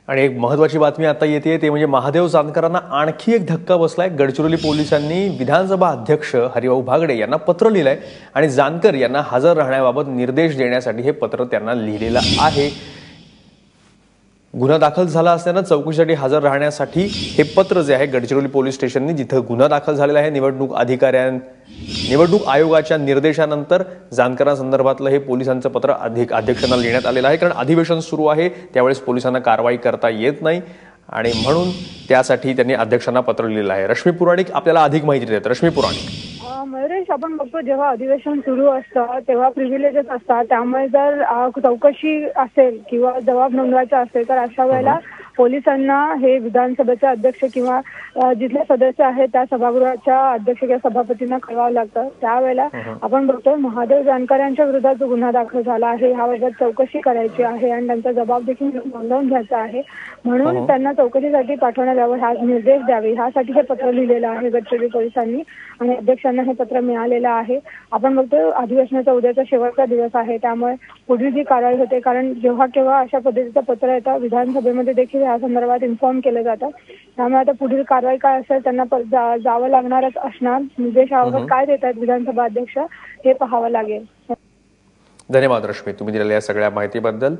आणि एक महत्त्वाची बातमी आता येते ते म्हणजे महादेव जानकरांना आणखी एक धक्का बसलाय। गडचिरोली पोलिसांनी विधानसभा अध्यक्ष हरिभाऊ बागडे यांना पत्र लिहिलंय आणि जानकर यांना हजर राहण्याबाबत निर्देश देण्यासाठी हे पत्र त्यांना लिहिलेलं आहे। गुन्हा दाखल झाला असल्यानं चौकशीसाठी हजर राहण्यासाठी हे पत्र जे आहे गडचिरोली पोलीस स्टेशनने जिथं गुन्हा दाखल झालेला आहे निवडणूक आयोगाच्या निर्देशानंतर जानकरांसंदर्भातलं हे पोलिसांचं पत्र अध्यक्षांना लिहिण्यात आलेलं आहे। कारण अधिवेशन सुरू आहे त्यावेळेस पोलिसांना कारवाई करता येत नाही आणि म्हणून त्यासाठी त्यांनी अध्यक्षांना पत्र लिहिलं आहे। रश्मी पुराणिक आपल्याला अधिक माहिती देतात। रश्मी पुराणिक। मयुरेश, आपण बघतो जेव्हा अधिवेशन सुरू असतं तेव्हा प्रिव्हिलेजेस असतात, त्यामुळे जर चौकशी असेल किंवा जबाब नोंदवायचा असेल तर अशा वेळेला पोलिसांना हे विधानसभेचे अध्यक्ष किंवा जिथले सदस्य आहेत त्या सभागृहाच्या अध्यक्ष किंवा सभापतींना कळवावं लागतं। त्यावेळेला आपण बघतोय महादेव जानकर यांच्या विरोधात जो गुन्हा दाखल झाला आहे ह्याबाबत चौकशी करायची आहे आणि त्यांचा जबाब देखील नोंदवून घ्यायचा आहे, म्हणून त्यांना चौकशीसाठी पाठवण्यात यावं, हा निर्देश द्यावे ह्यासाठी हे पत्र लिहिलेलं आहे गडचिरोली पोलिसांनी आणि अध्यक्षांना हे पत्र मिळालेलं आहे। आपण बघतो अधिवेशनाचा उद्याचा शेवटचा दिवस आहे, त्यामुळे पुढील जी कारवाई होते, कारण जेव्हा केव्हा अशा पद्धतीचं पत्र येतं विधानसभेमध्ये देखील या संदर्भात इन्फॉर्म केलं जातं, त्यामुळे आता पुढील कारवाई काय असेल त्यांना जावं लागणारच असणार। निर्देशाबाबत काय देतात विधानसभा अध्यक्ष हे पाहावं लागेल। धन्यवाद रश्मी, तुम्ही दिलेल्या सगळ्या माहितीबद्दल।